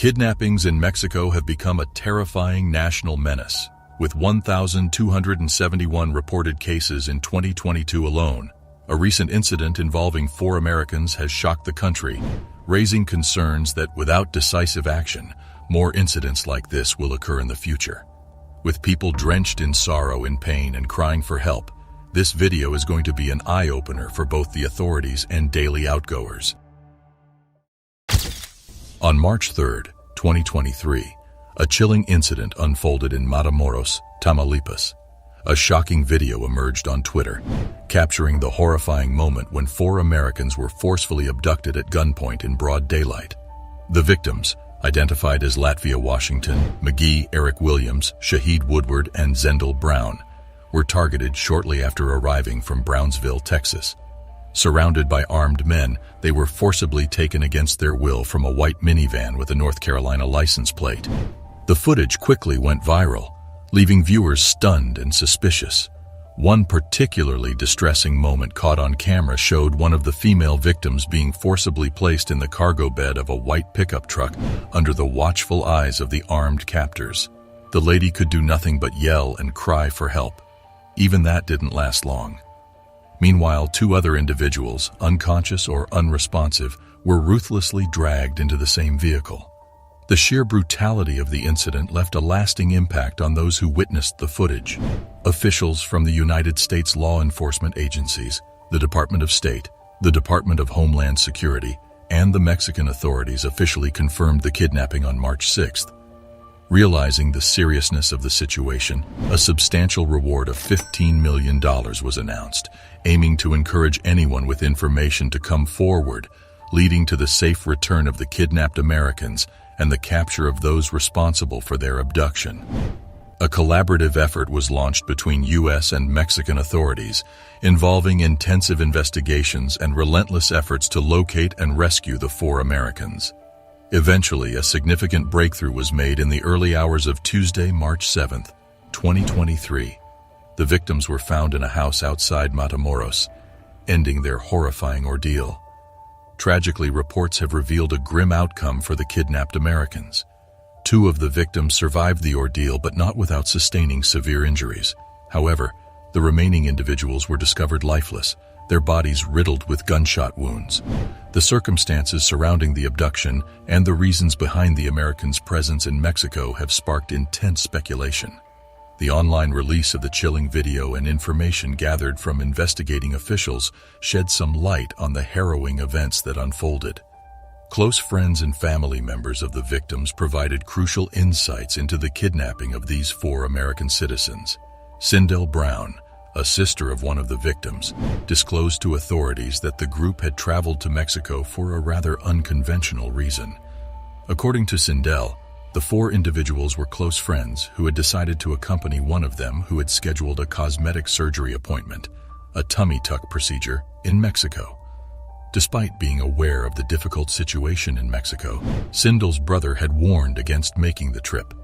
Kidnappings in Mexico have become a terrifying national menace, with 1,271 reported cases in 2022 alone. A recent incident involving 4 Americans has shocked the country, raising concerns that without decisive action, more incidents like this will occur in the future. With people drenched in sorrow and pain and crying for help, this video is going to be an eye-opener for both the authorities and daily outgoers. On March 3, 2023, a chilling incident unfolded in Matamoros, Tamaulipas. A shocking video emerged on Twitter, capturing the horrifying moment when 4 Americans were forcefully abducted at gunpoint in broad daylight. The victims, identified as Latvia Washington, McGee Eric Williams, Shahid Woodward, and Zendel Brown, were targeted shortly after arriving from Brownsville, Texas. Surrounded by armed men, they were forcibly taken against their will from a white minivan with a North Carolina license plate. The footage quickly went viral, leaving viewers stunned and suspicious. One particularly distressing moment caught on camera showed one of the female victims being forcibly placed in the cargo bed of a white pickup truck under the watchful eyes of the armed captors. The lady could do nothing but yell and cry for help. Even that didn't last long. Meanwhile, 2 other individuals, unconscious or unresponsive, were ruthlessly dragged into the same vehicle. The sheer brutality of the incident left a lasting impact on those who witnessed the footage. Officials from the United States law enforcement agencies, the Department of State, the Department of Homeland Security, and the Mexican authorities officially confirmed the kidnapping on March 6th. Realizing the seriousness of the situation, a substantial reward of $15 million was announced, aiming to encourage anyone with information to come forward, leading to the safe return of the kidnapped Americans and the capture of those responsible for their abduction. A collaborative effort was launched between U.S. and Mexican authorities, involving intensive investigations and relentless efforts to locate and rescue the 4 Americans. Eventually, a significant breakthrough was made in the early hours of Tuesday, March 7, 2023. The victims were found in a house outside Matamoros, ending their horrifying ordeal. Tragically, reports have revealed a grim outcome for the kidnapped Americans. 2 of the victims survived the ordeal, but not without sustaining severe injuries. However, the remaining individuals were discovered lifeless, their bodies riddled with gunshot wounds. The circumstances surrounding the abduction and the reasons behind the Americans' presence in Mexico have sparked intense speculation. The online release of the chilling video and information gathered from investigating officials shed some light on the harrowing events that unfolded. Close friends and family members of the victims provided crucial insights into the kidnapping of these 4 American citizens. Zendel Brown, a sister of one of the victims, disclosed to authorities that the group had traveled to Mexico for a rather unconventional reason. According to Zendel, the 4 individuals were close friends who had decided to accompany one of them who had scheduled a cosmetic surgery appointment, a tummy tuck procedure, in Mexico. Despite being aware of the difficult situation in Mexico, Zendel's brother had warned against making the trip.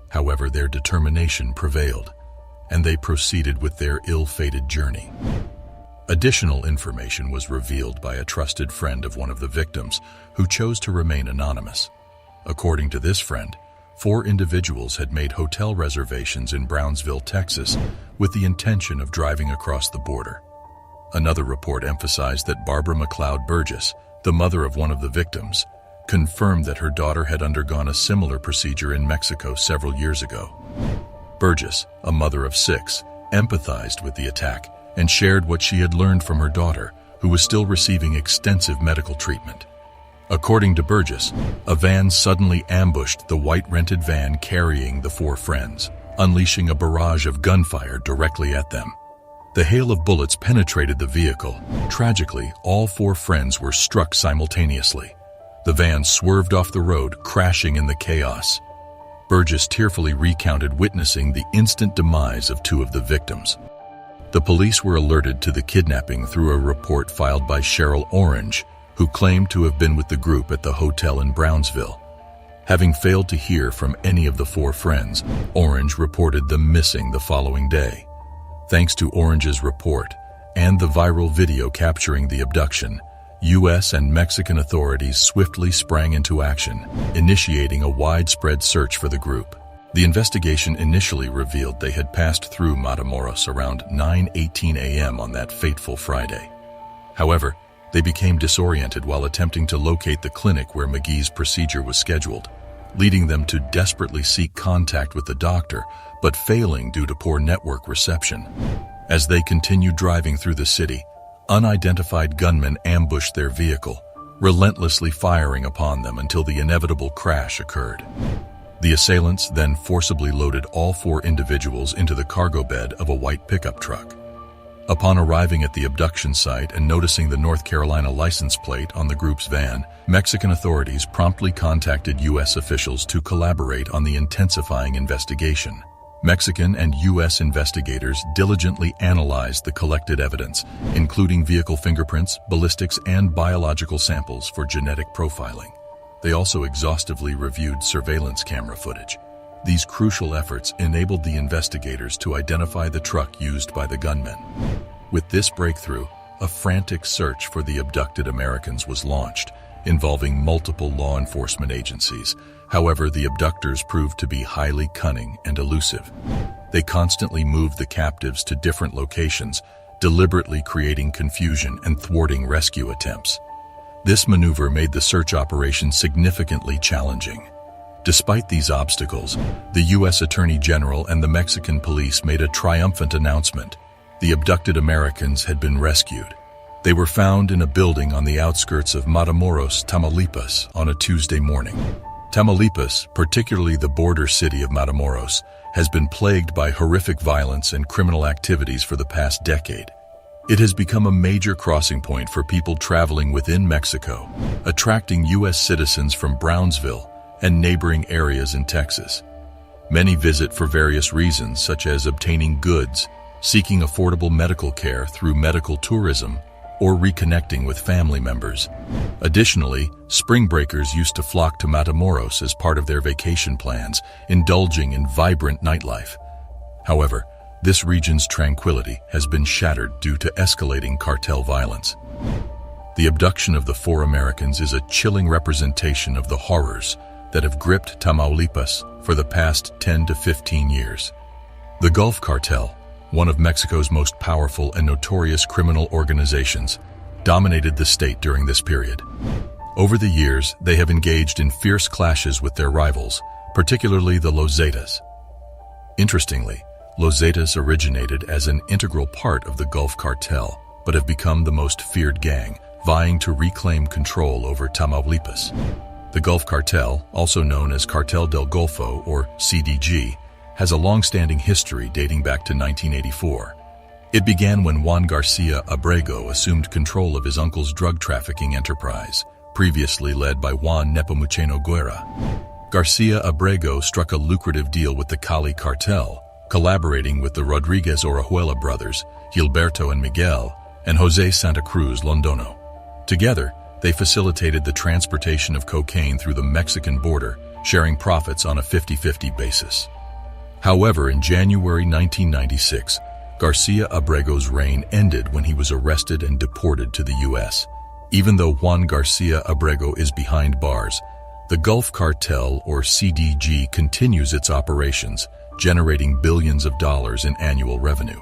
However, their determination prevailed, and they proceeded with their ill-fated journey. Additional information was revealed by a trusted friend of one of the victims who chose to remain anonymous. According to this friend, 4 individuals had made hotel reservations in Brownsville, Texas, with the intention of driving across the border. Another report emphasized that Barbara McLeod Burgess, the mother of one of the victims, confirmed that her daughter had undergone a similar procedure in Mexico several years ago. Burgess, a mother of 6, empathized with the attack and shared what she had learned from her daughter, who was still receiving extensive medical treatment. According to Burgess, a van suddenly ambushed the white rented van carrying the 4 friends, unleashing a barrage of gunfire directly at them. The hail of bullets penetrated the vehicle. Tragically, all 4 friends were struck simultaneously. The van swerved off the road, crashing in the chaos. Burgess tearfully recounted witnessing the instant demise of 2 of the victims. The police were alerted to the kidnapping through a report filed by Cheryl Orange, who claimed to have been with the group at the hotel in Brownsville. Having failed to hear from any of the 4 friends, Orange reported them missing the following day. Thanks to Orange's report and the viral video capturing the abduction, U.S. and Mexican authorities swiftly sprang into action, initiating a widespread search for the group. The investigation initially revealed they had passed through Matamoros around 9:18 a.m. on that fateful Friday. However, they became disoriented while attempting to locate the clinic where McGee's procedure was scheduled, leading them to desperately seek contact with the doctor, but failing due to poor network reception. As they continued driving through the city, unidentified gunmen ambushed their vehicle, relentlessly firing upon them until the inevitable crash occurred. The assailants then forcibly loaded all 4 individuals into the cargo bed of a white pickup truck. Upon arriving at the abduction site and noticing the North Carolina license plate on the group's van, Mexican authorities promptly contacted U.S. officials to collaborate on the intensifying investigation. Mexican and U.S. investigators diligently analyzed the collected evidence, including vehicle fingerprints, ballistics, and biological samples for genetic profiling. They also exhaustively reviewed surveillance camera footage. These crucial efforts enabled the investigators to identify the truck used by the gunmen. With this breakthrough, a frantic search for the abducted Americans was launched, involving multiple law enforcement agencies. However, the abductors proved to be highly cunning and elusive. They constantly moved the captives to different locations, deliberately creating confusion and thwarting rescue attempts. This maneuver made the search operation significantly challenging. Despite these obstacles, the U.S. Attorney General and the Mexican police made a triumphant announcement. The abducted Americans had been rescued. They were found in a building on the outskirts of Matamoros, Tamaulipas, on a Tuesday morning. Tamaulipas, particularly the border city of Matamoros, has been plagued by horrific violence and criminal activities for the past decade. It has become a major crossing point for people traveling within Mexico, attracting U.S. citizens from Brownsville and neighboring areas in Texas. Many visit for various reasons, such as obtaining goods, seeking affordable medical care through medical tourism, or reconnecting with family members. Additionally, spring breakers used to flock to Matamoros as part of their vacation plans, indulging in vibrant nightlife. However, this region's tranquility has been shattered due to escalating cartel violence. The abduction of the 4 Americans is a chilling representation of the horrors that have gripped Tamaulipas for the past 10 to 15 years. The Gulf Cartel, one of Mexico's most powerful and notorious criminal organizations, dominated the state during this period. Over the years, they have engaged in fierce clashes with their rivals, particularly the Los Zetas. Interestingly, Los Zetas originated as an integral part of the Gulf Cartel, but have become the most feared gang, vying to reclaim control over Tamaulipas. The Gulf Cartel, also known as Cartel del Golfo or CDG, has a long-standing history dating back to 1984. It began when Juan Garcia Abrego assumed control of his uncle's drug trafficking enterprise, previously led by Juan Nepomuceno Guerra. Garcia Abrego struck a lucrative deal with the Cali Cartel, collaborating with the Rodriguez Orejuela brothers, Gilberto and Miguel, and José Santa Cruz Londono. Together, they facilitated the transportation of cocaine through the Mexican border, sharing profits on a 50-50 basis. However, in January 1996, Garcia Abrego's reign ended when he was arrested and deported to the U.S. Even though Juan Garcia Abrego is behind bars, the Gulf Cartel, or CDG, continues its operations, generating billions of dollars in annual revenue.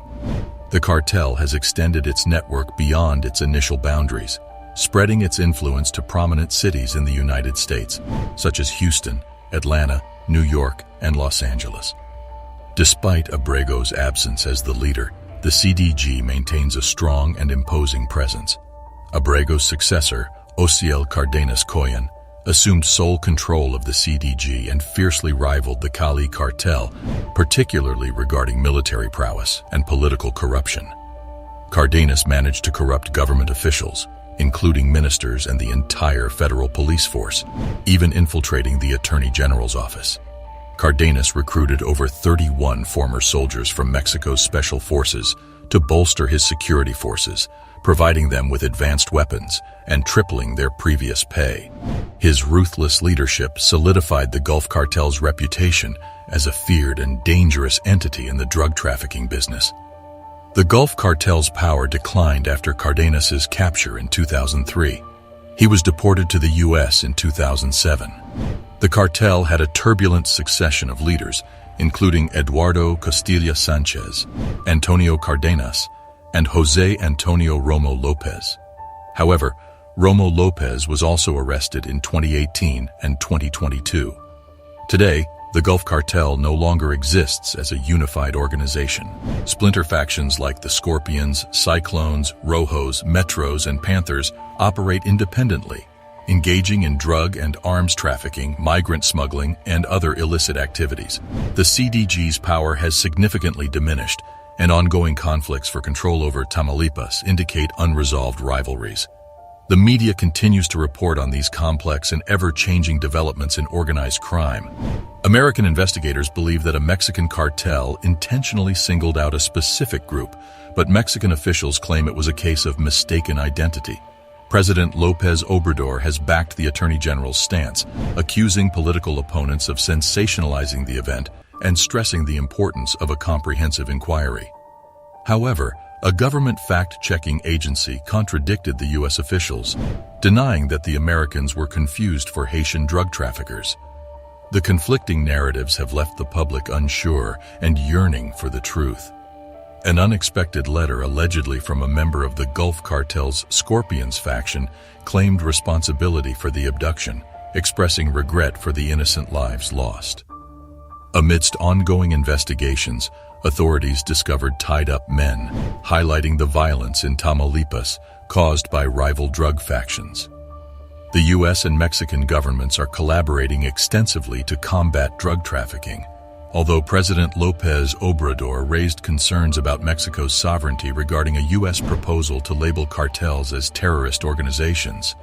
The cartel has extended its network beyond its initial boundaries, spreading its influence to prominent cities in the United States, such as Houston, Atlanta, New York, and Los Angeles. Despite Abrego's absence as the leader, the CDG maintains a strong and imposing presence. Abrego's successor, Ociel Cardenas Coyan, assumed sole control of the CDG and fiercely rivaled the Cali Cartel, particularly regarding military prowess and political corruption. Cardenas managed to corrupt government officials, including ministers and the entire federal police force, even infiltrating the Attorney General's office. Cardenas recruited over 31 former soldiers from Mexico's special forces to bolster his security forces, providing them with advanced weapons and tripling their previous pay. His ruthless leadership solidified the Gulf Cartel's reputation as a feared and dangerous entity in the drug trafficking business. The Gulf Cartel's power declined after Cardenas's capture in 2003. He was deported to the U.S. in 2007. The cartel had a turbulent succession of leaders, including Eduardo Costilla Sanchez, Antonio Cardenas, and José Antonio Romo López. However, Romo López was also arrested in 2018 and 2022. Today, the Gulf Cartel no longer exists as a unified organization. Splinter factions like the Scorpions, Cyclones, Rojos, Metros, and Panthers operate independently, engaging in drug and arms trafficking, migrant smuggling, and other illicit activities. The CDG's power has significantly diminished, and ongoing conflicts for control over Tamaulipas indicate unresolved rivalries. The media continues to report on these complex and ever-changing developments in organized crime. American investigators believe that a Mexican cartel intentionally singled out a specific group, but Mexican officials claim it was a case of mistaken identity. President López Obrador has backed the Attorney General's stance, accusing political opponents of sensationalizing the event and stressing the importance of a comprehensive inquiry. However, a government fact-checking agency contradicted the U.S. officials, denying that the Americans were confused for Haitian drug traffickers. The conflicting narratives have left the public unsure and yearning for the truth. An unexpected letter allegedly from a member of the Gulf Cartel's Scorpions faction claimed responsibility for the abduction, expressing regret for the innocent lives lost. Amidst ongoing investigations, authorities discovered tied-up men, highlighting the violence in Tamaulipas caused by rival drug factions. The U.S. and Mexican governments are collaborating extensively to combat drug trafficking, although President López Obrador raised concerns about Mexico's sovereignty regarding a U.S. proposal to label cartels as terrorist organizations.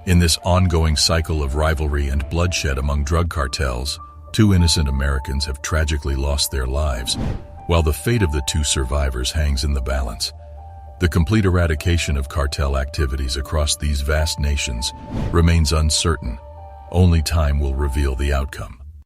In this ongoing cycle of rivalry and bloodshed among drug cartels, 2 innocent Americans have tragically lost their lives, while the fate of the 2 survivors hangs in the balance. The complete eradication of cartel activities across these vast nations remains uncertain. Only time will reveal the outcome.